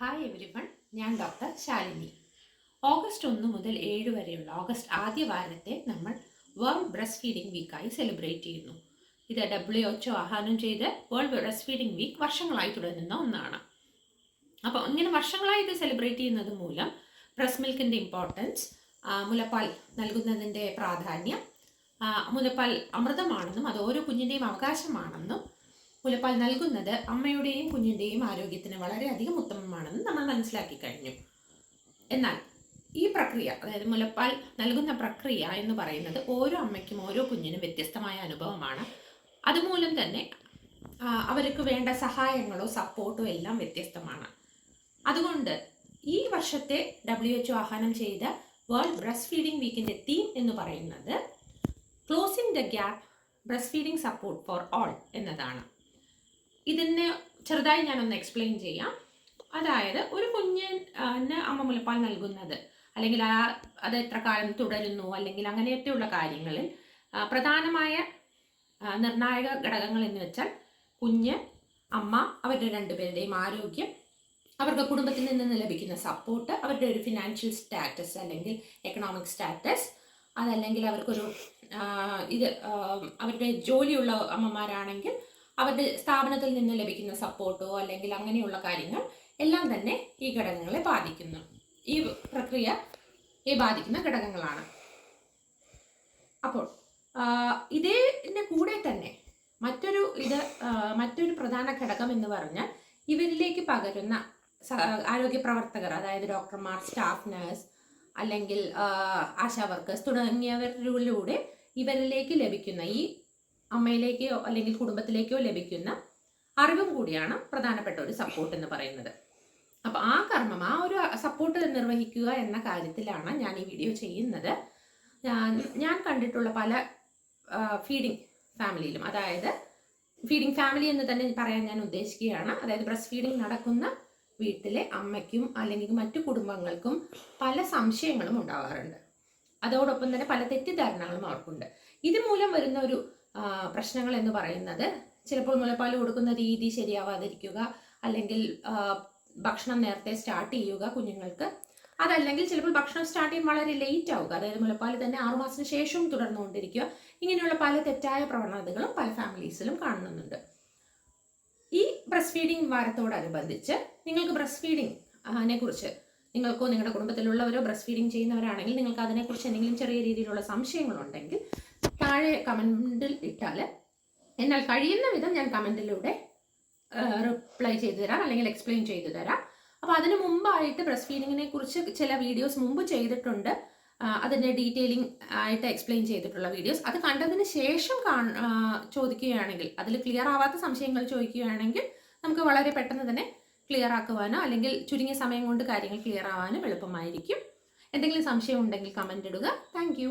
Hi everyone, ഞാൻ doctor Shalini. August 1 മുതൽ 7 വരെയുള്ള ഓഗസ്റ്റ് ആദ്യ വാരത്തെ നമ്മൾ വേൾഡ് ബ്രസ്റ്റ് ഫീഡിംഗ് വീക്കായി സെലിബ്രേറ്റ് ചെയ്യുന്നു. ഇത് WHO ആഹ്വാനം ചെയ്ത് വേൾഡ് ബ്രസ്റ്റ് ഫീഡിംഗ് വീക്ക് വർഷങ്ങളായി തുടരുന്ന ഒന്നാണ്. അപ്പോൾ ഇങ്ങനെ വർഷങ്ങളായി ഇത് സെലിബ്രേറ്റ് ചെയ്യുന്നത് മൂലം ബ്രസ്റ്റ് മിൽക്കിൻ്റെ ഇമ്പോർട്ടൻസ്, മുലപ്പാൽ നൽകുന്നതിൻ്റെ പ്രാധാന്യം, മുലപ്പാൽ അമൃതമാണെന്നും അത് ഓരോ കുഞ്ഞിൻ്റെയും അവകാശമാണെന്നും മുലപ്പാൽ നൽകുന്നത് അമ്മയുടെയും കുഞ്ഞിൻ്റെയും ആരോഗ്യത്തിന് വളരെയധികം ഉത്തമമാണെന്ന് നമ്മൾ മനസ്സിലാക്കി കഴിഞ്ഞു. എന്നാൽ ഈ പ്രക്രിയ, അതായത് മുലപ്പാൽ നൽകുന്ന പ്രക്രിയ എന്ന് പറയുന്നത് ഓരോ അമ്മയ്ക്കും ഓരോ കുഞ്ഞിനും വ്യത്യസ്തമായ അനുഭവമാണ്. അതുമൂലം തന്നെ അവർക്ക് വേണ്ട സഹായങ്ങളോ സപ്പോർട്ടോ എല്ലാം വ്യത്യസ്തമാണ്. അതുകൊണ്ട് ഈ വർഷത്തെ WHO ആഹ്വാനം ചെയ്ത വേൾഡ് ബ്രസ്റ്റ് ഫീഡിംഗ് വീക്കിൻ്റെ തീം എന്ന് പറയുന്നത് closing the gap breast feeding support for all എന്നതാണ്. ഇതിന് ചെറുതായി ഞാനൊന്ന് എക്സ്പ്ലെയിൻ ചെയ്യാം. അതായത് ഒരു കുഞ്ഞിന് അമ്മ മുലപ്പാൽ നൽകുന്നത് അല്ലെങ്കിൽ അത് എത്ര കാലം തുടരുന്നു അല്ലെങ്കിൽ അങ്ങനെയൊക്കെയുള്ള കാര്യങ്ങളിൽ പ്രധാനമായ നിർണായക ഘടകങ്ങൾ എന്ന് വെച്ചാൽ കുഞ്ഞ്, അമ്മ, അവരുടെ രണ്ടുപേരുടെയും ആരോഗ്യം, അവർക്ക് കുടുംബത്തിൽ നിന്ന് ലഭിക്കുന്ന സപ്പോർട്ട്, അവരുടെ ഒരു ഫിനാൻഷ്യൽ സ്റ്റാറ്റസ് അല്ലെങ്കിൽ എക്കണോമിക് സ്റ്റാറ്റസ്, അതല്ലെങ്കിൽ അവർക്കൊരു അവരുടെ ജോലിയുള്ള അമ്മമാരാണെങ്കിൽ അവരുടെ സ്ഥാപനത്തിൽ നിന്ന് ലഭിക്കുന്ന സപ്പോർട്ടോ അല്ലെങ്കിൽ അങ്ങനെയുള്ള കാര്യങ്ങൾ എല്ലാം തന്നെ ഈ ഘടകങ്ങളെ ബാധിക്കുന്നു. ഈ പ്രക്രിയയെ ബാധിക്കുന്ന ഘടകങ്ങളാണ്. അപ്പോൾ ഇതിൻ്റെ കൂടെ തന്നെ മറ്റൊരു പ്രധാന ഘടകം എന്ന് പറഞ്ഞാൽ ഇവരിലേക്ക് പകരുന്ന ആരോഗ്യ പ്രവർത്തകർ, അതായത് ഡോക്ടർമാർ, സ്റ്റാഫ് നഴ്സ് അല്ലെങ്കിൽ ആശാ വർക്കേഴ്സ് തുടങ്ങിയവരിലൂടെ ഇവരിലേക്ക് ലഭിക്കുന്ന ഈ അമ്മയിലേക്കോ അല്ലെങ്കിൽ കുടുംബത്തിലേക്കോ ലഭിക്കുന്ന അറിവും കൂടിയാണ് പ്രധാനപ്പെട്ട ഒരു സപ്പോർട്ട് എന്ന് പറയുന്നത്. അപ്പോൾ ആ കർമ്മം, ആ ഒരു സപ്പോർട്ട് നിർവഹിക്കുക എന്ന കാര്യത്തിലാണ് ഞാൻ ഈ വീഡിയോ ചെയ്യുന്നത്. ഞാൻ കണ്ടിട്ടുള്ള പല ഫീഡിംഗ് ഫാമിലിയിലും, അതായത് ഫീഡിംഗ് ഫാമിലി എന്ന് തന്നെ പറയാൻ ഞാൻ ഉദ്ദേശിക്കുകയാണ്, അതായത് ബ്രസ്റ്റ് ഫീഡിംഗ് നടക്കുന്ന വീട്ടിലെ അമ്മയ്ക്കും അല്ലെങ്കിൽ മറ്റു കുടുംബങ്ങൾക്കും പല സംശയങ്ങളും ഉണ്ടാവാറുണ്ട്. അതോടൊപ്പം തന്നെ പല തെറ്റിദ്ധാരണകളും അവർക്കുണ്ട്. ഇതുമൂലം വരുന്ന ഒരു പ്രശ്നങ്ങൾ എന്ന് പറയുന്നത് ചിലപ്പോൾ മുലപ്പാൽ കൊടുക്കുന്ന രീതി ശരിയാവാതിരിക്കുക, അല്ലെങ്കിൽ ഭക്ഷണം നേരത്തെ സ്റ്റാർട്ട് ചെയ്യുക കുഞ്ഞുങ്ങൾക്ക്, അതല്ലെങ്കിൽ ചിലപ്പോൾ ഭക്ഷണം സ്റ്റാർട്ട് ചെയ്യാൻ വളരെ ലേറ്റ് ആവുക, അതായത് മുലപ്പാൽ തന്നെ 6 മാസത്തിന് ശേഷവും തുടർന്നുകൊണ്ടിരിക്കുക. ഇങ്ങനെയുള്ള പല തെറ്റായ പ്രവണതകളും പല ഫാമിലീസിലും കാണുന്നുണ്ട്. ഈ ബ്രസ്റ്റ് ഫീഡിംഗ് വാരത്തോടനുബന്ധിച്ച് നിങ്ങൾക്ക് ബ്രസ്റ്റ് ഫീഡിംഗ് കുറിച്ച്, നിങ്ങൾക്കോ നിങ്ങളുടെ കുടുംബത്തിലുള്ളവരോ ബ്രസ്റ്റ് ഫീഡിംഗ് ചെയ്യുന്നവരാണെങ്കിൽ നിങ്ങൾക്ക് അതിനെക്കുറിച്ച് എന്തെങ്കിലും ചെറിയ രീതിയിലുള്ള സംശയങ്ങളുണ്ടെങ്കിൽ താഴെ കമൻറ്റിൽ ഇട്ടാൽ എന്നാൽ കഴിയുന്ന വിധം ഞാൻ കമൻറ്റിലൂടെ റിപ്ലൈ ചെയ്തു തരാം അല്ലെങ്കിൽ എക്സ്പ്ലെയിൻ ചെയ്തു തരാം. അപ്പോൾ അതിന് മുമ്പായിട്ട് ബ്രസ്റ്റ് ഫീഡിങ്ങിനെ കുറിച്ച് ചില വീഡിയോസ് മുമ്പ് ചെയ്തിട്ടുണ്ട്, അതിൻ്റെ ഡീറ്റെയിലിംഗ് ആയിട്ട് എക്സ്പ്ലെയിൻ ചെയ്തിട്ടുള്ള വീഡിയോസ്. അത് കണ്ടതിന് ശേഷം ചോദിക്കുകയാണെങ്കിൽ, അതിൽ ക്ലിയർ ആവാത്ത സംശയങ്ങൾ ചോദിക്കുകയാണെങ്കിൽ നമുക്ക് വളരെ പെട്ടെന്ന് തന്നെ ക്ലിയർ ആക്കുവാനോ അല്ലെങ്കിൽ ചുരുങ്ങിയ സമയം കൊണ്ട് കാര്യങ്ങൾ ക്ലിയർ ആവാനും എളുപ്പമായിരിക്കും. എന്തെങ്കിലും സംശയം ഉണ്ടെങ്കിൽ കമൻ്റ് ഇടുക. Thank you.